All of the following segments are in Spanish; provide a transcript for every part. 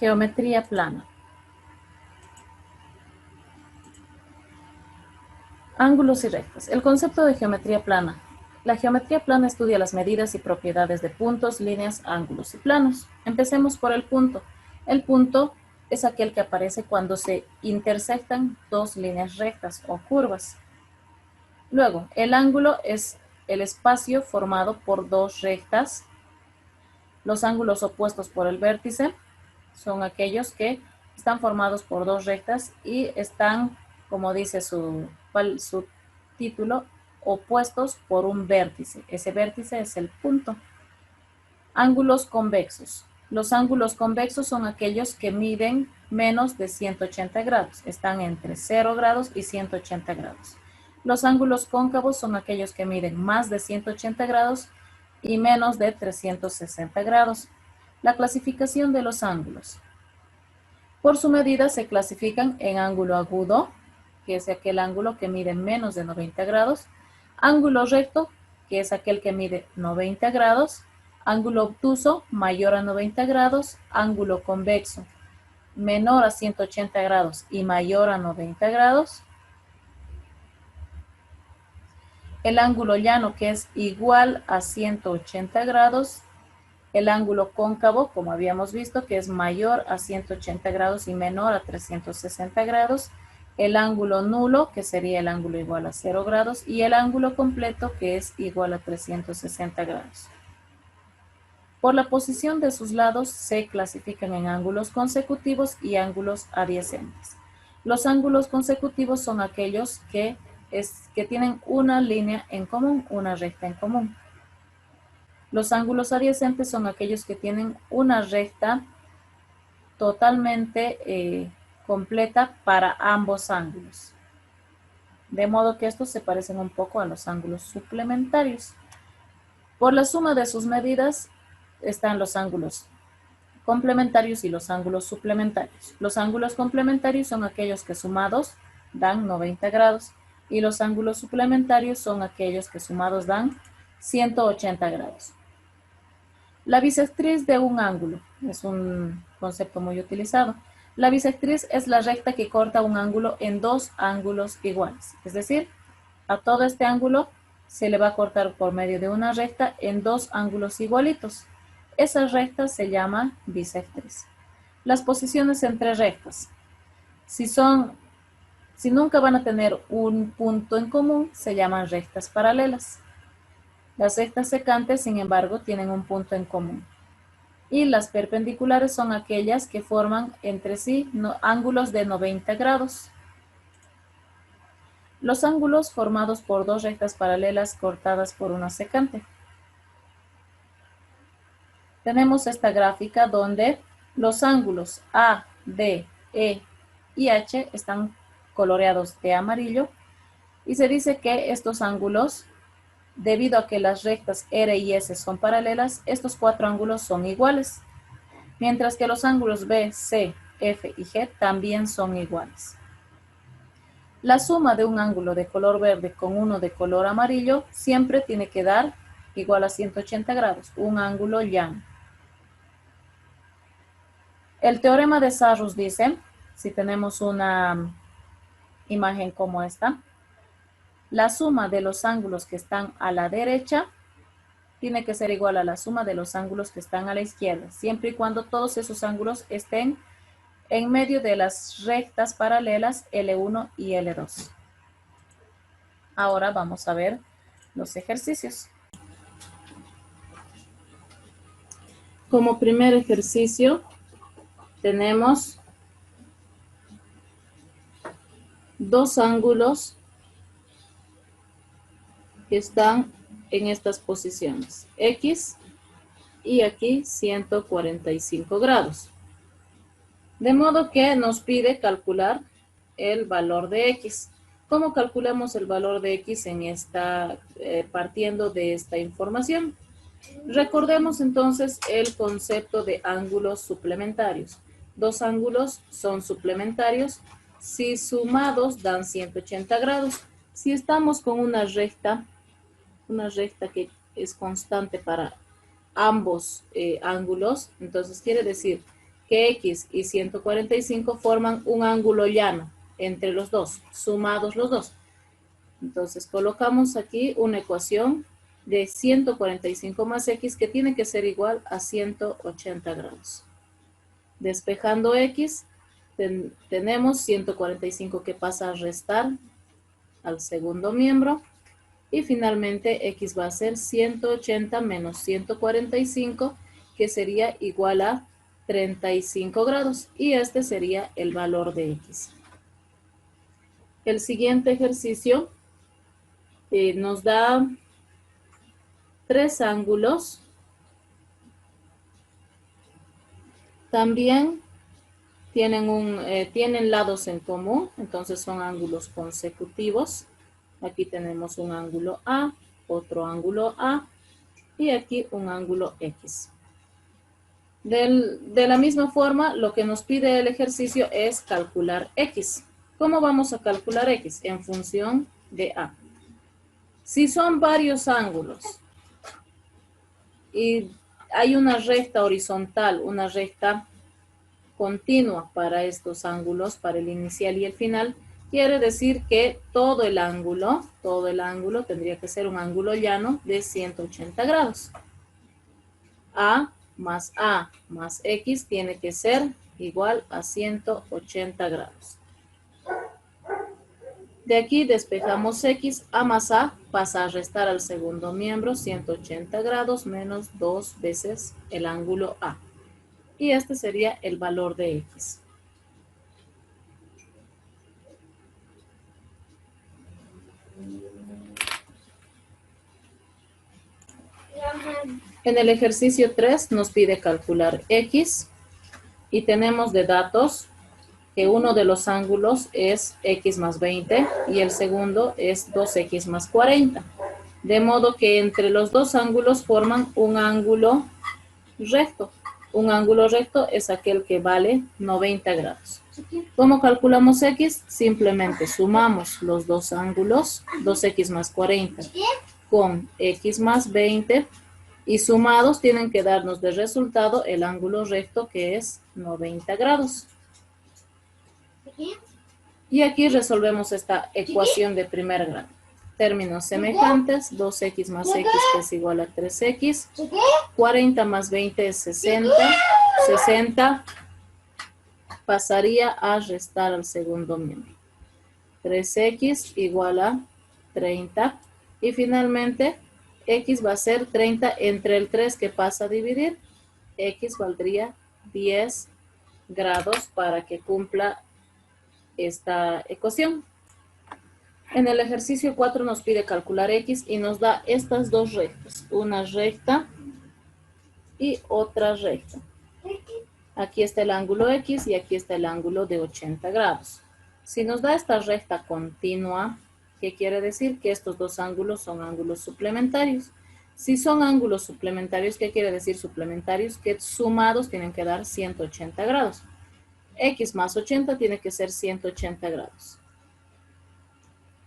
Geometría plana. Ángulos y rectas. El concepto de geometría plana. La geometría plana estudia las medidas y propiedades de puntos, líneas, ángulos y planos. Empecemos por el punto. El punto es aquel que aparece cuando se intersectan dos líneas rectas o curvas. Luego, el ángulo es el espacio formado por dos rectas. Los ángulos opuestos por el vértice son aquellos que están formados por dos rectas y están, como dice su título, opuestos por un vértice. Ese vértice es el punto. Ángulos convexos. Los ángulos convexos son aquellos que miden menos de 180 grados. Están entre 0 grados y 180 grados. Los ángulos cóncavos son aquellos que miden más de 180 grados y menos de 360 grados. La clasificación de los ángulos. Por su medida se clasifican en ángulo agudo, que es aquel ángulo que mide menos de 90 grados, ángulo recto, que es aquel que mide 90 grados, ángulo obtuso, mayor a 90 grados, ángulo convexo, menor a 180 grados y mayor a 90 grados, el ángulo llano, que es igual a 180 grados, el ángulo cóncavo, como habíamos visto, que es mayor a 180 grados y menor a 360 grados, el ángulo nulo, que sería el ángulo igual a 0 grados, y el ángulo completo, que es igual a 360 grados. Por la posición de sus lados se clasifican en ángulos consecutivos y ángulos adyacentes. Los ángulos consecutivos son aquellos que tienen una línea en común, una recta en común. Los ángulos adyacentes son aquellos que tienen una recta totalmente completa para ambos ángulos. De modo que estos se parecen un poco a los ángulos suplementarios. Por la suma de sus medidas están los ángulos complementarios y los ángulos suplementarios. Los ángulos complementarios son aquellos que sumados dan 90 grados y los ángulos suplementarios son aquellos que sumados dan 180 grados. La bisectriz de un ángulo es un concepto muy utilizado. La bisectriz es la recta que corta un ángulo en dos ángulos iguales. Es decir, a todo este ángulo se le va a cortar por medio de una recta en dos ángulos igualitos. Esa recta se llama bisectriz. Las posiciones entre rectas. Si nunca van a tener un punto en común, se llaman rectas paralelas. Las rectas secantes, sin embargo, tienen un punto en común. Y las perpendiculares son aquellas que forman entre sí ángulos de 90 grados. Los ángulos formados por dos rectas paralelas cortadas por una secante. Tenemos esta gráfica donde los ángulos A, D, E y H están coloreados de amarillo y se dice que estos ángulos, debido a que las rectas R y S son paralelas, estos cuatro ángulos son iguales, mientras que los ángulos B, C, F y G también son iguales. La suma de un ángulo de color verde con uno de color amarillo siempre tiene que dar igual a 180 grados, un ángulo llano. El teorema de Sarrus dice, si tenemos una imagen como esta, la suma de los ángulos que están a la derecha tiene que ser igual a la suma de los ángulos que están a la izquierda, siempre y cuando todos esos ángulos estén en medio de las rectas paralelas L1 y L2. Ahora vamos a ver los ejercicios. Como primer ejercicio tenemos dos ángulos que están en estas posiciones, X y aquí 145 grados. De modo que nos pide calcular el valor de X. ¿Cómo calculamos el valor de X partiendo de esta información? Recordemos entonces el concepto de ángulos suplementarios. Dos ángulos son suplementarios si sumados dan 180 grados. Si estamos con una recta que es constante para ambos ángulos, entonces quiere decir que X y 145 forman un ángulo llano entre los dos, sumados los dos. Entonces colocamos aquí una ecuación de 145 más X que tiene que ser igual a 180 grados. Despejando X, tenemos 145 que pasa a restar al segundo miembro. Y finalmente X va a ser 180 menos 145, que sería igual a 35 grados. Y este sería el valor de X. El siguiente ejercicio nos da tres ángulos. También tienen lados en común, entonces son ángulos consecutivos. Aquí tenemos un ángulo A, otro ángulo A y aquí un ángulo X. De la misma forma, lo que nos pide el ejercicio es calcular X. ¿Cómo vamos a calcular X? En función de A. Si son varios ángulos y hay una recta horizontal, una recta continua para estos ángulos, para el inicial y el final, quiere decir que todo el ángulo tendría que ser un ángulo llano de 180 grados. A más X tiene que ser igual a 180 grados. De aquí despejamos X, A más A pasa a restar al segundo miembro, 180 grados menos 2 veces el ángulo A. Y este sería el valor de X. En el ejercicio 3 nos pide calcular X y tenemos de datos que uno de los ángulos es X más 20 y el segundo es 2X más 40. De modo que entre los dos ángulos forman un ángulo recto. Un ángulo recto es aquel que vale 90 grados. ¿Cómo calculamos X? Simplemente sumamos los dos ángulos, 2X más 40 con X más 20 y sumados tienen que darnos de resultado el ángulo recto que es 90 grados. Y aquí resolvemos esta ecuación de primer grado. Términos semejantes, 2X más X que es igual a 3X, 40 más 20 es 60, 60 pasaría a restar al segundo miembro. 3X igual a 30 y finalmente X va a ser 30 entre el 3 que pasa a dividir, X valdría 10 grados para que cumpla esta ecuación. En el ejercicio 4 nos pide calcular X y nos da estas dos rectas, una recta y otra recta. Aquí está el ángulo X y aquí está el ángulo de 80 grados. Si nos da esta recta continua, ¿qué quiere decir? Que estos dos ángulos son ángulos suplementarios. Si son ángulos suplementarios, ¿qué quiere decir suplementarios? Que sumados tienen que dar 180 grados. X más 80 tiene que ser 180 grados.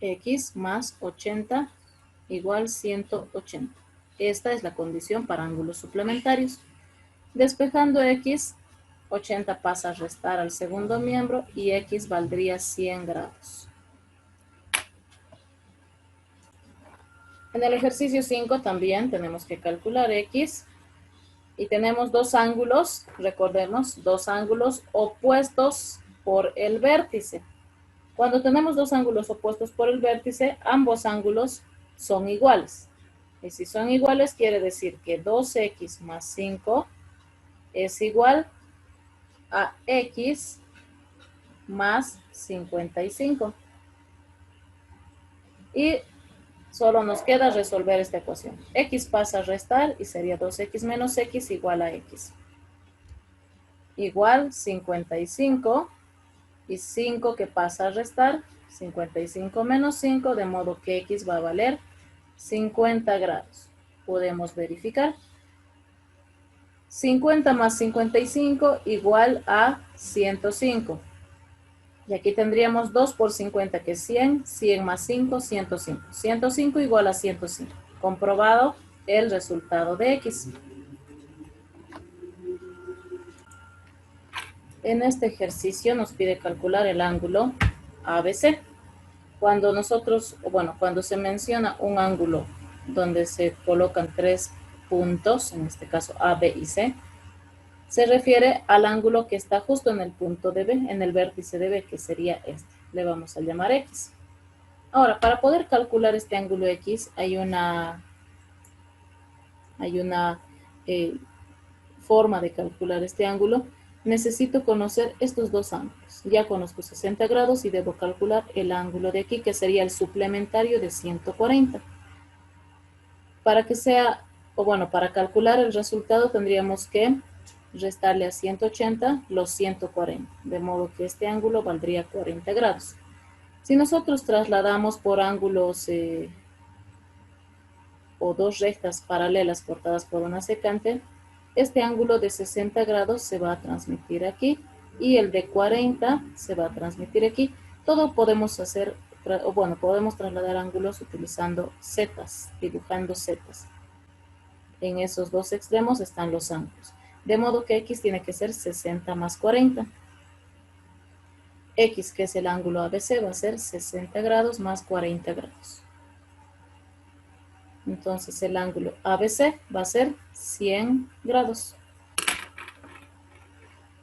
X más 80 igual 180. Esta es la condición para ángulos suplementarios. Despejando X, 80 pasa a restar al segundo miembro y X valdría 100 grados. En el ejercicio 5 también tenemos que calcular X y tenemos dos ángulos, recordemos, dos ángulos opuestos por el vértice. Cuando tenemos dos ángulos opuestos por el vértice, ambos ángulos son iguales. Y si son iguales, quiere decir que 2X más 5 es igual a X más 55. Y solo nos queda resolver esta ecuación. X pasa a restar y sería 2X menos X igual a X. Igual 55 y 5 que pasa a restar, 55 menos 5, de modo que X va a valer 50 grados. Podemos verificar. 50 más 55 igual a 105. Y aquí tendríamos 2 por 50 que es 100, 100 más 5, 105. 105 igual a 105. Comprobado el resultado de X. En este ejercicio nos pide calcular el ángulo ABC. Cuando nosotros, bueno, cuando se menciona un ángulo donde se colocan tres puntos, en este caso A, B y C, se refiere al ángulo que está justo en el punto de B, en el vértice de B, que sería este. Le vamos a llamar X. Ahora, para poder calcular este ángulo X, hay una forma de calcular este ángulo. Necesito conocer estos dos ángulos. Ya conozco 60 grados y debo calcular el ángulo de aquí, que sería el suplementario de 140. Para que sea, o bueno, para calcular el resultado tendríamos que restarle a 180 los 140, de modo que este ángulo valdría 40 grados. Si nosotros trasladamos por ángulos o dos rectas paralelas cortadas por una secante, este ángulo de 60 grados se va a transmitir aquí y el de 40 se va a transmitir aquí. Todo podemos hacer, bueno, podemos trasladar ángulos utilizando setas, dibujando setas. En esos dos extremos están los ángulos. De modo que X tiene que ser 60 más 40. X, que es el ángulo ABC, va a ser 60 grados más 40 grados. Entonces el ángulo ABC va a ser 100 grados.